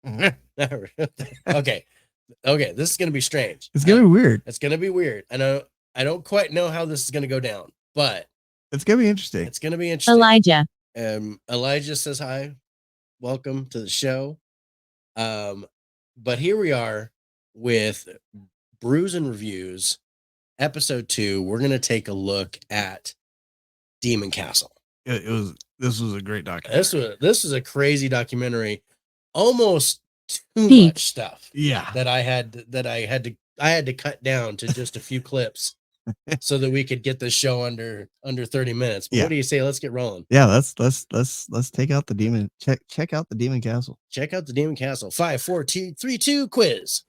Okay. Okay, this is gonna be strange. It's gonna be weird. It's gonna be weird. I don't quite know how this is gonna go down, but it's gonna be interesting. It's gonna be interesting. Elijah says hi. Welcome to the show. But here we are with Brews and Reviews, episode 2. We're gonna take a look at Demon Castle. This was a great documentary. This was a crazy documentary. Almost too much stuff. Yeah. That I had to cut down to just a few clips so that we could get this show under 30 minutes. But what do you say? Let's get rolling. Yeah, let's take out the demon. Check out the Demon Castle. Check out the Demon Castle. 5, 4, 3, 2, quiz.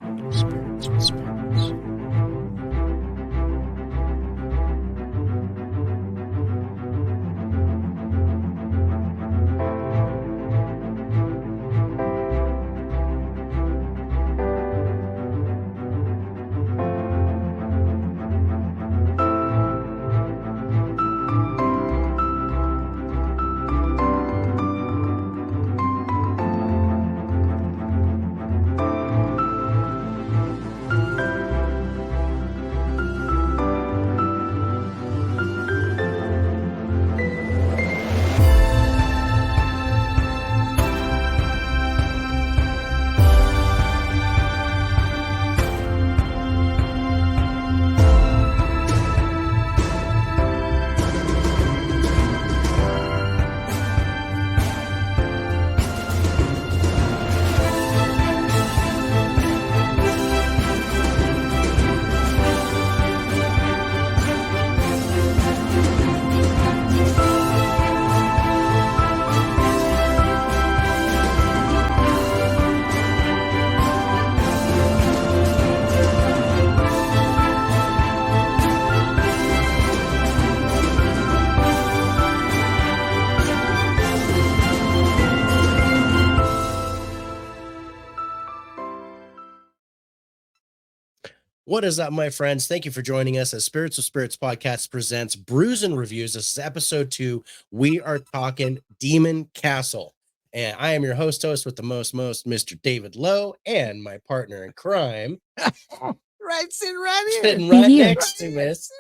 What is up, my friends? Thank you for joining us as Spirits of Spirits podcast presents Brews and Reviews. This is episode 2. We are talking Demon Castle. And I am your host with the most, Mr. David Lowe, and my partner in crime. Sitting right here. Sitting right next to us.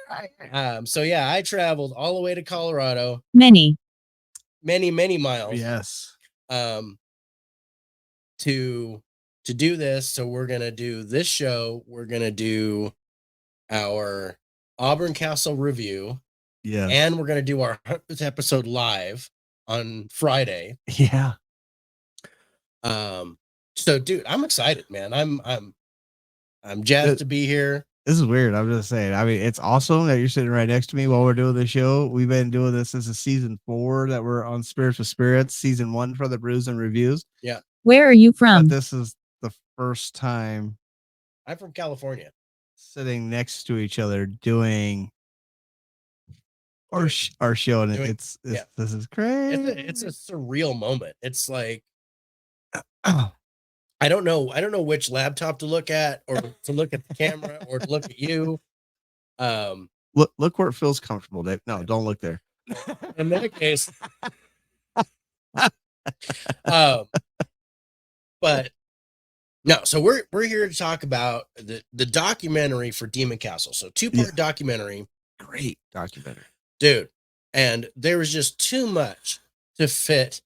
So yeah, I traveled all the way to Colorado. Many miles. Yes. To do this. So we're going to do this show. We're going to do our Auburn Castle review. Yeah. And we're going to do our 100th episode live on Friday. Yeah. So dude, I'm excited, man. I'm jazzed to be here. This is weird. I'm just saying. I mean, it's awesome that you're sitting right next to me while we're doing the show. We've been doing this since season 4 that we're on Spirits with Spirits, season 1 for the Brews and Reviews. Yeah. Where are you from? But this is the first time I'm from California. Sitting next to each other doing our show, and this is crazy. It's a surreal moment. It's like I don't know which laptop to look at, or to look at the camera, or to look at you. Look where it feels comfortable, Dave. No, don't look there. In that case, but no. So we're here to talk about the documentary for Demon Castle. So 2-part documentary. Great documentary, dude. And there was just too much to fit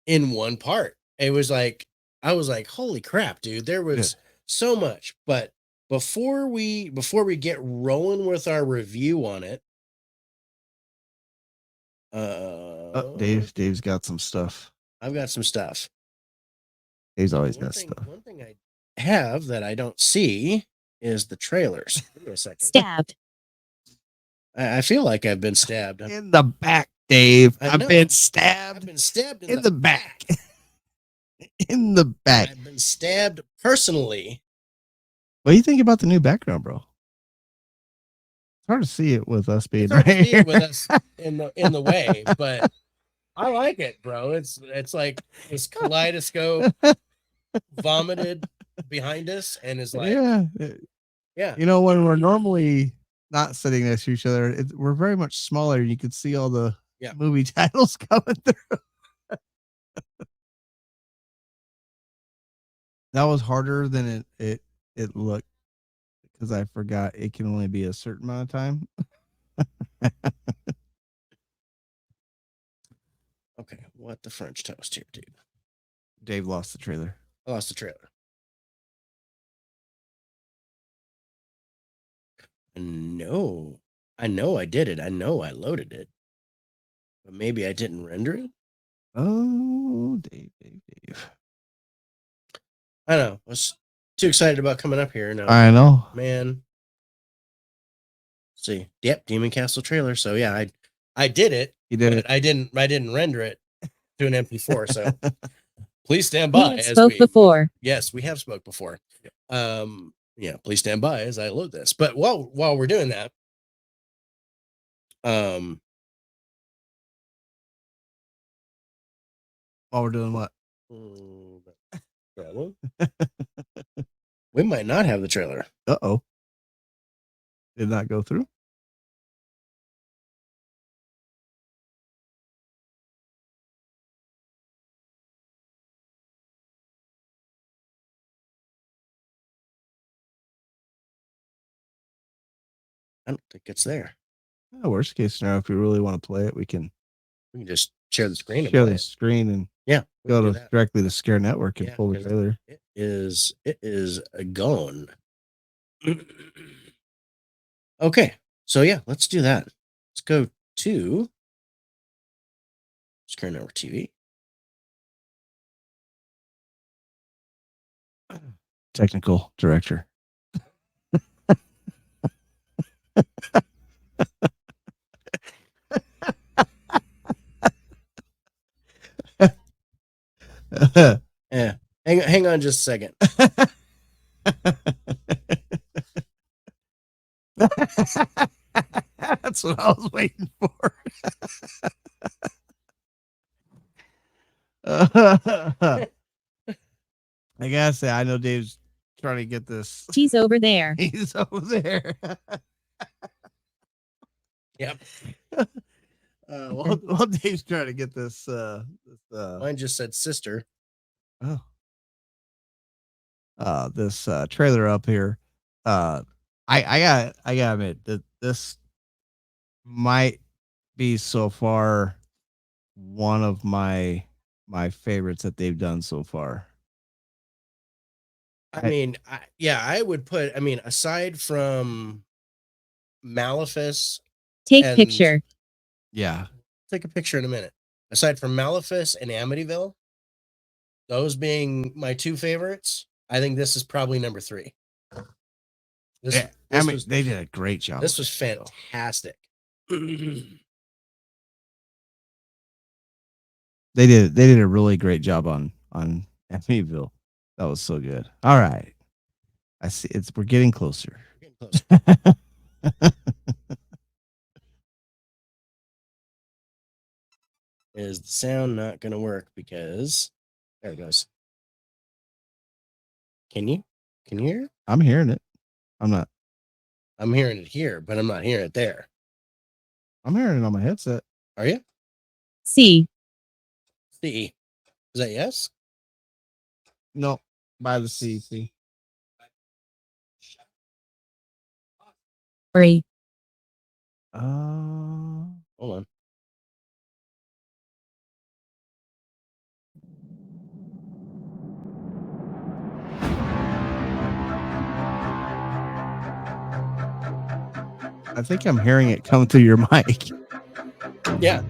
in one part. It was like, I was like, holy crap, dude. There was so much. But before we get rolling with our review on it, Dave's got some stuff. I've got some stuff. Dave's always got stuff. One thing I have that I don't see is the trailers. Give me a second. Stabbed. I feel like I've been stabbed in the back, Dave. I've been stabbed. I've been stabbed in the back. In the back. I've been stabbed personally. What do you think about the new background, bro? It's hard to see it with us being right here. With us in the way, but I like it, bro. It's like this kaleidoscope vomited behind us and is like, yeah. You know, when we're normally not sitting next to each other, we're very much smaller. You can see all the movie titles coming through. That was harder than it looked because I forgot it can only be a certain amount of time. Okay, what the French toast here, dude? Dave lost the trailer. I lost the trailer. No, I know I did it. I know I loaded it, but maybe I didn't render it. Oh, Dave. I know. I was too excited about coming up here. No, I know, man. Let's see, yep, Demon Castle trailer. So yeah, I did it. you did it. I didn't render it to an MP4. So please stand We by. have As spoke before. Yes, we have spoke before. Yeah, please stand by as I load this. But while we're doing that, while we're doing what? We might not have the trailer. Uh-oh. Did not go through. I don't think it's there. Worst case scenario, if we really want to play it, we can just share the screen. Share the screen and go directly to ScareNetwork and pull the trailer. It is gone. Okay, so yeah, let's do that. Let's go to ScareNetwork TV. Technical director. Yeah, hang on just a second. That's what I was waiting for. I gotta say, I know Dave's trying to get this. He's over there. He's over there. Yep. Well, Dave's trying to get this. Mine just said sister. This trailer up here. I gotta admit that this might be so far one of my favorites that they've done so far. I mean, I would put. I mean, aside from Malefice, take picture. Yeah, take a picture in a minute. Aside from Malefice and Amityville, those being my two favorites, I think this is probably number 3. They did a great job. This was fantastic. They did a really great job on Amityville. That was so good. All right, I see. We're getting closer. Is the sound not going to work? Because there it goes. Can you hear? I'm hearing it. I'm not. I'm hearing it here, but I'm not hearing it there. I'm hearing it on my headset. Are you? C. Is that yes? No, by the C. C. Hold on. I think I'm hearing it come through your mic. Yeah.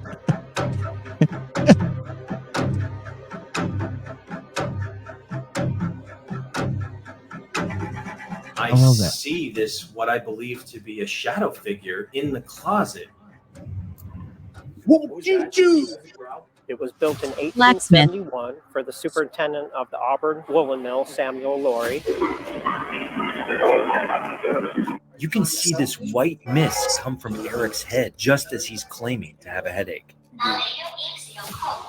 I see this, what I believe to be a shadow figure in the closet. What did you do? It was built in 1871 for the superintendent of the Auburn Woolen Mill, Samuel Laurie. You can see this white mist come from Eric's head just as he's claiming to have a headache.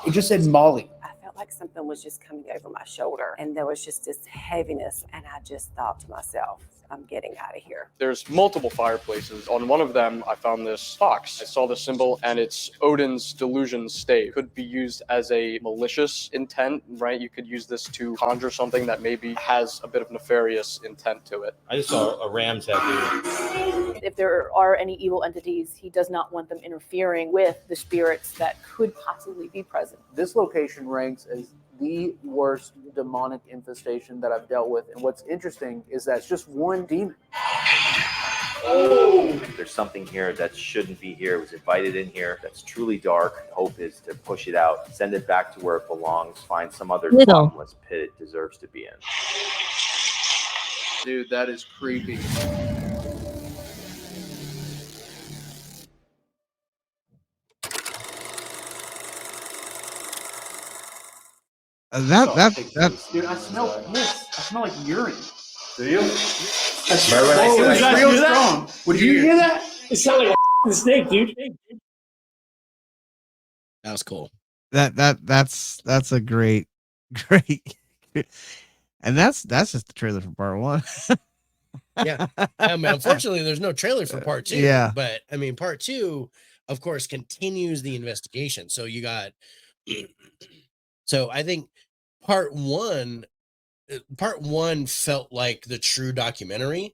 It just said Molly. I felt like something was just coming over my shoulder, and there was just this heaviness, and I just thought to myself, I'm getting out of here. There's multiple fireplaces. On one of them, I found this fox. I saw the symbol, and it's Odin's delusion stave. Could be used as a malicious intent, right? You could use this to conjure something that maybe has a bit of nefarious intent to it. I just saw a ram tattoo. If there are any evil entities, he does not want them interfering with the spirits that could possibly be present. This location ranks as the worst demonic infestation that I've dealt with. And what's interesting is that it's just one demon. Oh. There's something here that shouldn't be here. It was invited in here. That's truly dark. Hope is to push it out, send it back to where it belongs, find some other bottomless pit it deserves to be in. Dude, that is creepy. That's dude, I smell piss. I smell like urine. Do you? That's real strong. Would you hear that? It sounded like a snake, dude. That was cool. That's a great, and that's just the trailer for part 1. Yeah. I mean, unfortunately, there's no trailer for part 2. Yeah. But I mean, part 2, of course, continues the investigation. So you got, so I think part one felt like the true documentary.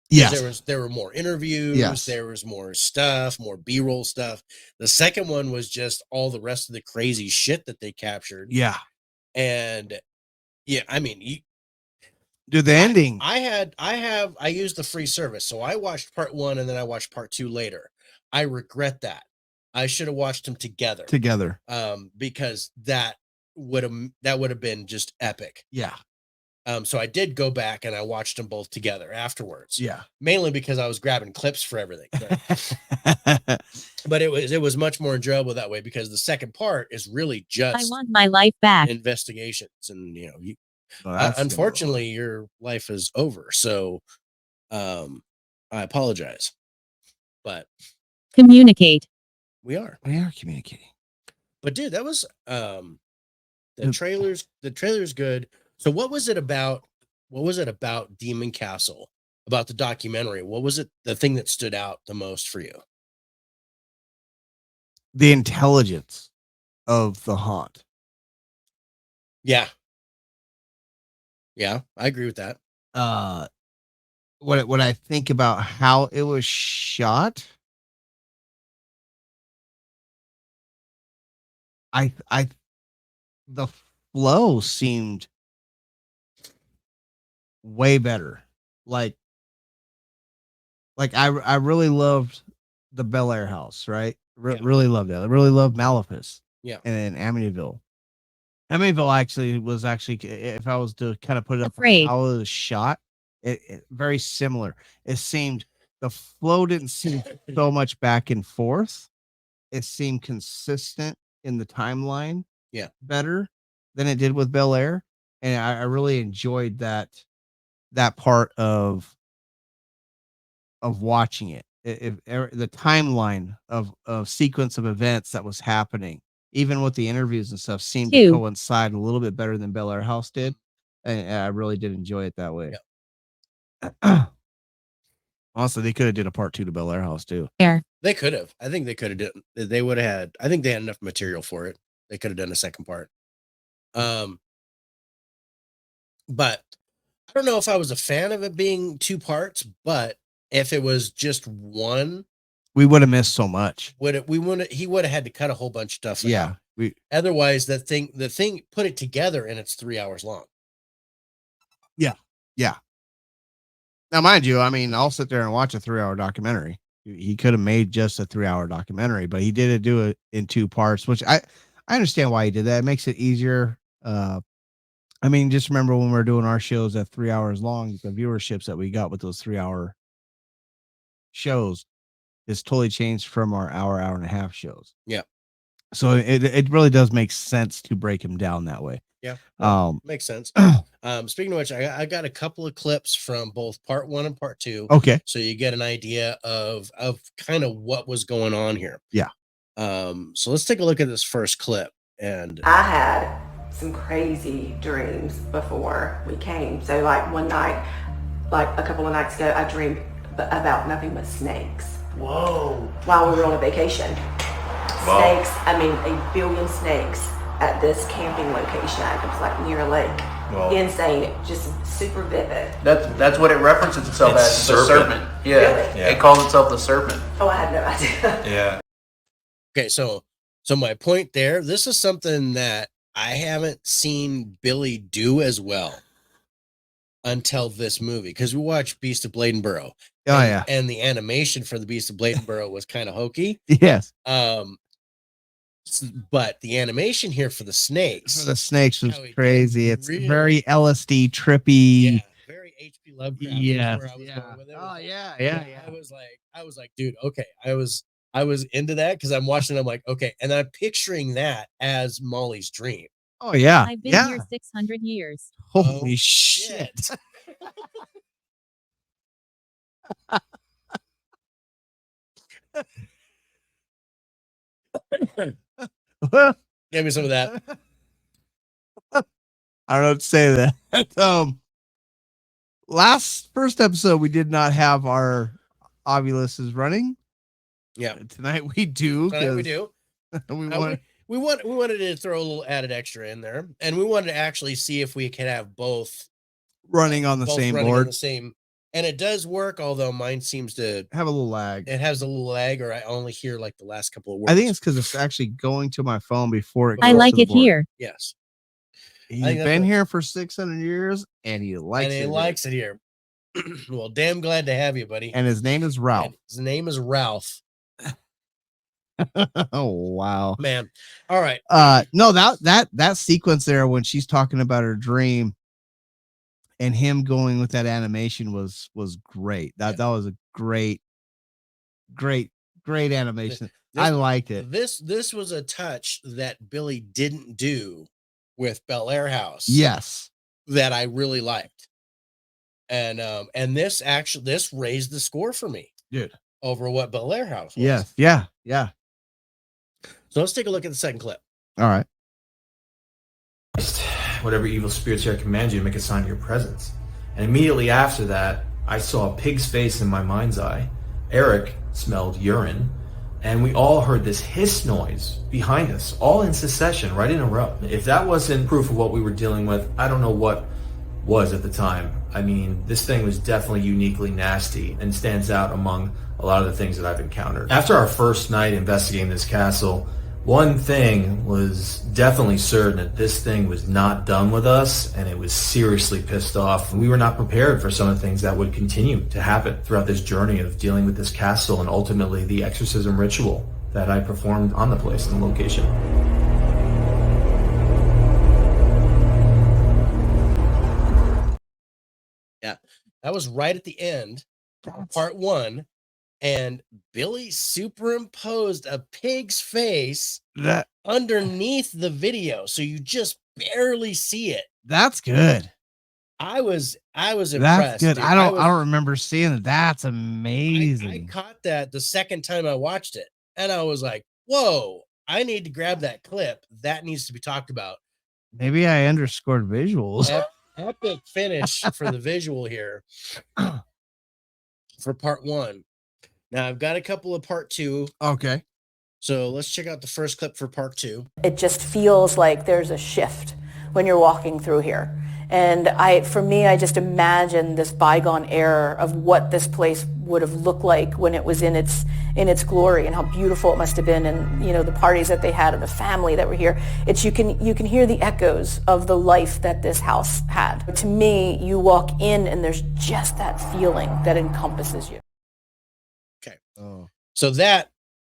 Yes. There were more interviews. Yes. There was more stuff, more B-roll stuff. The second one was just all the rest of the crazy shit that they captured. Yeah. And yeah, I mean, dude, the ending. I used the free service. So I watched part 1 and then I watched part 2 later. I regret that. I should have watched them together. Because that would have been just epic. Yeah. So I did go back and I watched them both together afterwards. Yeah. Mainly because I was grabbing clips for everything. But it was much more enjoyable that way because the second part is really just I want my life back. investigations. And unfortunately your life is over. So I apologize. But Communicate. we are communicating. But dude, that was the trailer's good. So what was it about Demon Castle, about the documentary? What was it, the thing that stood out the most for you? The intelligence of the haunt. Yeah, I agree with that. What I think about how it was shot, the flow seemed way better. Like I really loved the Bel Air house, right? Really loved that. I really loved Malefus. Yeah. And then Amityville. Amityville was actually, if I was to kind of put it up Afraid. how it was shot, it very similar. It seemed the flow didn't seem so much back and forth. It seemed consistent in the timeline. Yeah. Better than it did with Bel Air. And I really enjoyed that part of watching it. The timeline of sequence of events that was happening, even with the interviews and stuff, seemed to coincide a little bit better than Bel Air House did. And I really did enjoy it that way. Yeah. Honestly, they could have did a part 2 to Bel Air House too. They could have. I think they could have done. They would have had. I think they had enough material for it. They could have done a second part. But I don't know if I was a fan of it being 2 parts. But if it was just one, we would have missed so much. He would have had to cut a whole bunch of stuff. Yeah. Otherwise, the thing put it together, and it's 3 hours long. Yeah. Yeah. Now, mind you, I mean, I'll sit there and watch a 3-hour documentary. He could have made just a 3-hour documentary, but he did do it in 2 parts, which I understand why he did that. It makes it easier. I mean, just remember when we were doing our shows at 3 hours long, the viewerships that we got with those 3-hour shows is totally changed from our hour and a half shows. Yeah. So it really does make sense to break him down that way. Yeah. Makes sense. Speaking of which, I got a couple of clips from both part 1 and part 2. Okay. So you get an idea of kind of what was going on here. Yeah. So let's take a look at this first clip. And I had some crazy dreams before we came. So like one night, like a couple of nights ago, I dreamed about nothing but snakes. Whoa. While we were on a vacation. Wow. Snakes, I mean a billion snakes at this camping location. It was like near a lake. Wow. Insane, just super vivid. That's what it references itself It's as, the serpent. Yeah. Really? Yeah. It calls itself the serpent. Oh, I had no idea. Yeah. Okay, so my point there, this is something that I haven't seen Billy do as well until this movie, because we watched Beast of Bladenboro. Oh, yeah. And the animation for the Beast of Bladenboro was kind of hokey. Yes. But the animation here for the snakes, The snakes was how he did crazy. It's really- very LSD trippy. yeah, very HP Lovecraft. is Yes, where I was yeah. going with it. Oh, yeah. I was like, dude, okay. I was into that because I'm watching. I'm like, okay, and I'm picturing that as Molly's dream. Oh, yeah. I've been Yeah. here 600 years. Holy Oh, shit. Well, Give me some of that. I don't know what to say to that. First episode, we did not have our ovuluses running. Yeah, Tonight we do. tonight we do. We Uh, want, we wanted to throw a little added extra in there, and we wanted to actually see if we could have both running on the both same running on board. the same, and it does work. Although mine seems to Have a little lag. it has a little lag, or I only hear like the last couple of words. I think it's because it's actually going to my phone before it. I goes like to the it board. here. yes, He's think that's been what- here for 600 years, and he likes and he it. likes it here. Well, damn glad to have you, buddy. And his name is Ralph. And his name is Ralph. Oh wow. Man, all right. No, that sequence there when she's talking about her dream and him going with that animation was great. That was a great animation. I liked it. This was a touch that Billy didn't do with Bel Air House. Yes. That I really liked. And this raised the score for me. Dude. Over what Bel Air House was. Yes. Yeah. Yeah. So let's take a look at the second clip. All right. Whatever evil spirits here command you, make a sign of your presence. And immediately after that, I saw a pig's face in my mind's eye. Eric smelled urine. And we all heard this hiss noise behind us, all in succession, right in a row. If that wasn't proof of what we were dealing with, I don't know what was at the time. I mean, this thing was definitely uniquely nasty and stands out among a lot of the things that I've encountered. After our first night investigating this castle, one thing was definitely certain, that this thing was not done with us, and it was seriously pissed off. We were not prepared for some of the things that would continue to happen throughout this journey of dealing with this castle and ultimately the exorcism ritual that I performed on the place and the location. Yeah. That was right at the end of part one. And Billy superimposed a pig's face underneath the video, so you just barely see it. That's good. I was impressed. That's good. Dude. I don't remember seeing it. That's amazing. I caught that the second time I watched it, and I was like, "Whoa! I need to grab that clip. That needs to be talked about." Maybe I underscored visuals. Epic finish for the visual here for part one. Now I've got a couple of part two. Okay. So let's check out the first clip for part two. It just feels like there's a shift when you're walking through here. And for me, I just imagine this bygone era of what this place would have looked like when it was in its glory, and how beautiful it must have been, and the parties that they had and the family that were here. You can hear the echoes of the life that this house had. To me, you walk in and there's just that feeling that encompasses you. Okay. Oh. So that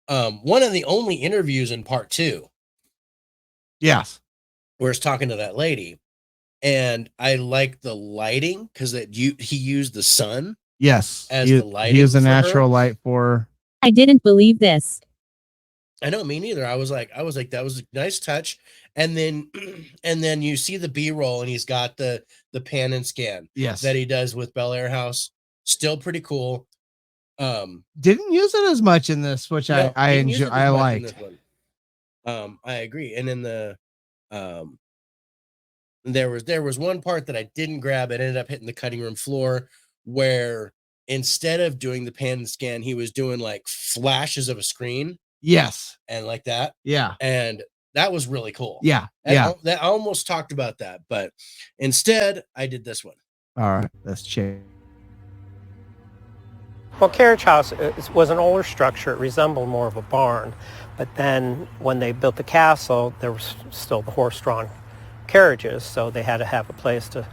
one of the only interviews in part two. Yes. Where it's talking to that lady. And I like the lighting because he used the sun. Yes. As the lighting. He used a for natural her. light for. I didn't believe this. I know, me neither. I was like, that was a nice touch. And then you see the B-roll, and he's got the pan and scan. Yes. That he does with Bel Air House. Still pretty cool. Didn't use it as much in this, which I enjoy. I liked. I agree. And in the There was one part that I didn't grab. It ended up hitting the cutting room floor, where instead of doing the pan and scan, he was doing like flashes of a screen. Yes. And like that. Yeah. And that was really cool. Yeah. That I almost talked about that, but instead I did this one. All right. Let's check. Well, Carriage House was an older structure. It resembled more of a barn. But then when they built the castle, there was still the horse-drawn carriages, so they had to have a place to,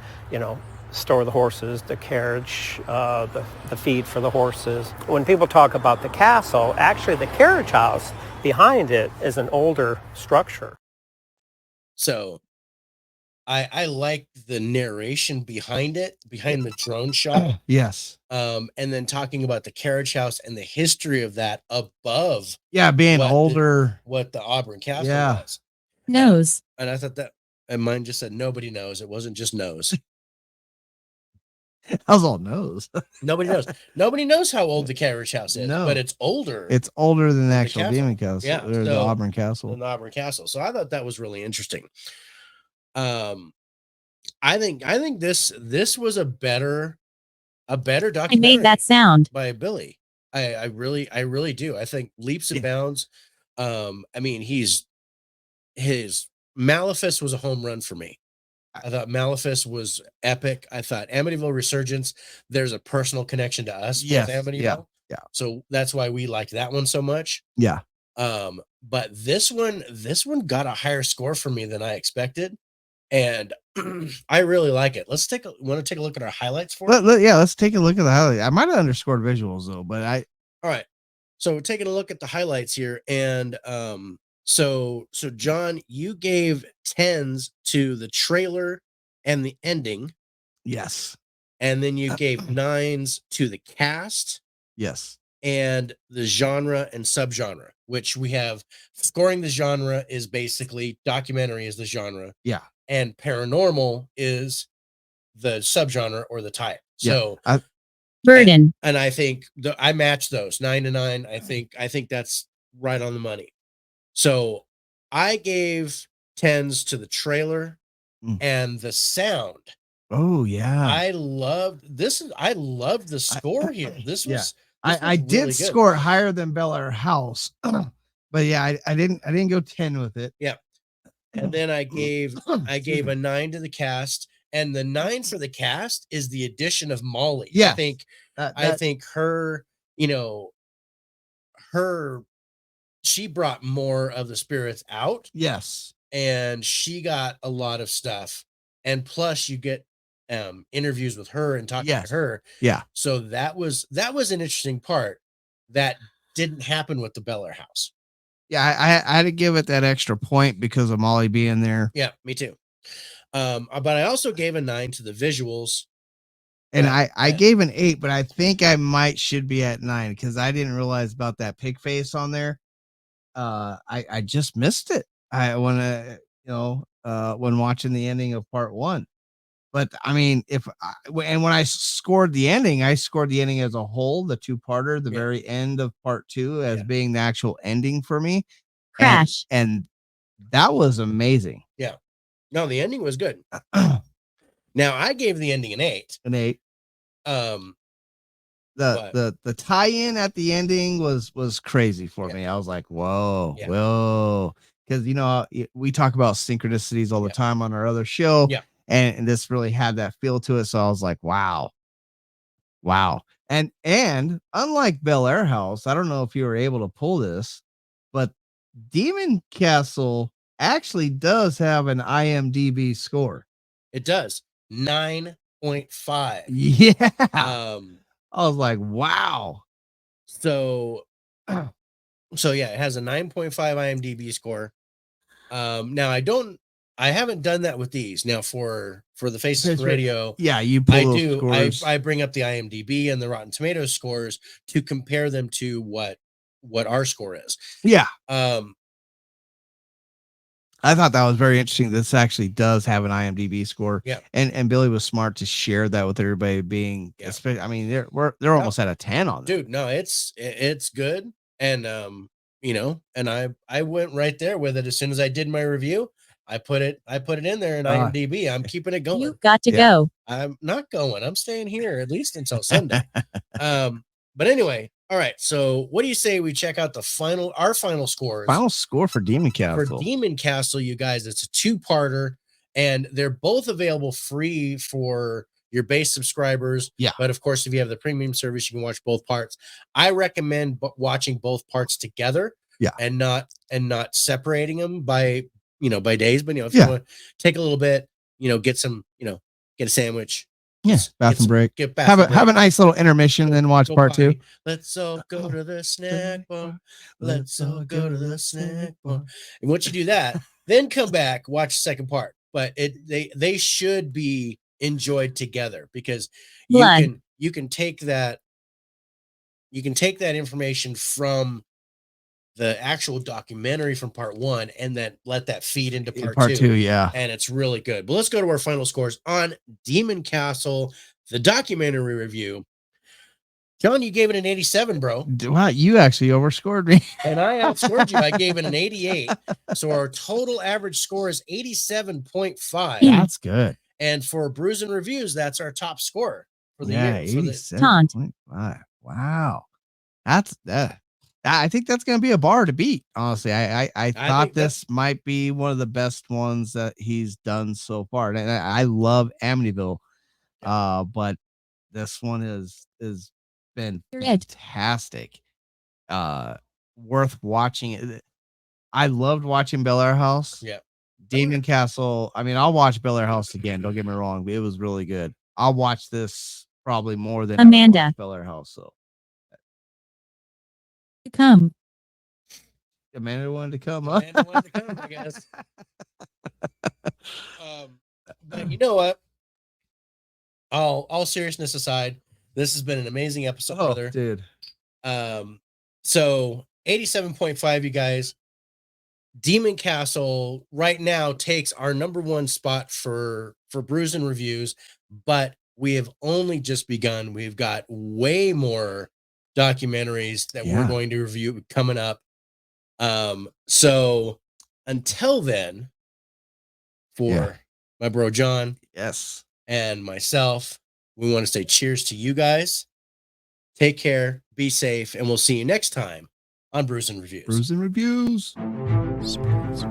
store the horses, the carriage, the feed for the horses. When people talk about the castle, actually the carriage house behind it is an older structure. So I like the narration behind it, behind the drone shot. Yes. And then talking about the carriage house and the history of that above. Yeah, being older. What the Auburn Castle was. Knows. And I thought that, and mine just said nobody knows. It wasn't just knows. I was all knows. Nobody knows. Nobody knows how old the carriage house is, but it's older. It's older than the actual Demon Castle. Yeah, or the Auburn Castle. The Auburn Castle. So I thought that was really interesting. I think this was a better documentary. I made that sound by Billy. I really do. I think leaps and bounds. I mean, his Maleficus was a home run for me. I thought Maleficus was epic. I thought Amityville Resurgence, there's a personal connection to us with Amityville. Yeah. So that's why we liked that one so much. Yeah. But this one got a higher score for me than I expected. And I really like it. Want to take a look at our highlights for it? Let's take a look at the highlights. I might have underscored visuals though, but all right. So we're taking a look at the highlights here. And so John, you gave 10s to the trailer and the ending. Yes. And then you gave 9s to the cast. Yes. And the genre and subgenre, which we have. Scoring the genre is basically documentary is the genre. Yeah. And paranormal is the subgenre or the type. So burden. And I think I matched those 9 to 9. I think that's right on the money. So I gave 10s to the trailer and the sound. Oh yeah. I loved the score here. This was I really did good. score it higher than Bel Air House. But yeah, I didn't go 10 with it. Yeah. And then I gave a 9 to the cast, and the 9 for the cast is the addition of Molly. Yeah. I think her, she brought more of the spirits out. Yes. And she got a lot of stuff. And plus you get interviews with her and talking to her. Yeah. So that was an interesting part that didn't happen with the Bel Air house. Yeah, I had to give it that extra point because of Molly being there. Yeah, me too. But I also gave a 9 to the visuals. And I gave an 8, but I think I should be at 9 because I didn't realize about that pig face on there. I just missed it. When watching the ending of part 1. But I mean, when I scored the ending, I scored the ending as a whole, the 2-parter, the very end of part 2 as being the actual ending for me. Crash. And that was amazing. Yeah. No, the ending was good. Now I gave the ending an 8. An 8. The tie-in at the ending was crazy for me. I was like, whoa. Because we talk about synchronicities all the time on our other show. Yeah. And this really had that feel to it. So I was like, wow. And unlike Bel Air House, I don't know if you were able to pull this, but Demon Castle actually does have an IMDb score. It does. 9.5. Yeah. I was like, wow. So yeah, it has a 9.5 IMDb score. Now I haven't done that with these. Now for the Faces Radio, you pull those scores. I bring up the IMDb and the Rotten Tomatoes scores to compare them to what our score is. Yeah. I thought that was very interesting. This actually does have an IMDb score. Yeah. And Billy was smart to share that with everybody being, I mean, they're almost at a 10 on that. Dude, no, it's good. And and I went right there with it as soon as I did my review. I put it in there in IMDb. I'm keeping it going. You got to Yeah. go. I'm not going. I'm staying here at least until Sunday. But anyway, all right. So what do you say we check out our final scores? Final score for Demon Castle. For Demon Castle, you guys, it's a 2-parter, and they're both available free for your base subscribers. Yeah. But of course, if you have the premium service, you can watch both parts. I recommend watching both parts together. Yeah. And not separating them by days. But if Yeah. you want to take a little bit, get some, get a sandwich. Yeah, bathroom break. Have a nice little intermission, and then watch part 2. Let's all go to the snack bar. Let's all go to the snack bar. And once you do that, then come back, watch the second part. But they should be enjoyed together, because you can take that information from the actual documentary from part 1 and then let that feed into part 2. Yeah. And it's really good. But let's go to our final scores on Demon Castle, the documentary review. John, you gave it an 87, bro. Wow, you actually overscored me. And I outscored you. I gave it an 88. So our total average score is 87.5. That's good. And for Brews and Reviews, that's our top score for the Yeah, year. 87.5. Wow. That's that. I think that's going to be a bar to beat. Honestly, I thought this might be one of the best ones that he's done so far. And I love Amityville, but this one is been fantastic. Worth watching. I loved watching Bel Air House. Yeah. Demon Castle. I mean, I'll watch Bel Air House again. Don't get me wrong. It was really good. I'll watch this probably more than Amanda. Bel Air House. So To come. Amanda wanted to come. Amanda wanted to come, I guess. But you know what? All seriousness aside, this has been an amazing episode, brother. Dude. So 87.5, you guys. Demon Castle right now takes our #1 spot for Brews and Reviews, but we have only just begun. We've got way more documentaries that we're going to review coming up. So until then, for my bro John, yes, and myself, we want to say cheers to you guys. Take care, be safe, and we'll see you next time on Brews and Reviews. Brews and Reviews. Spirits.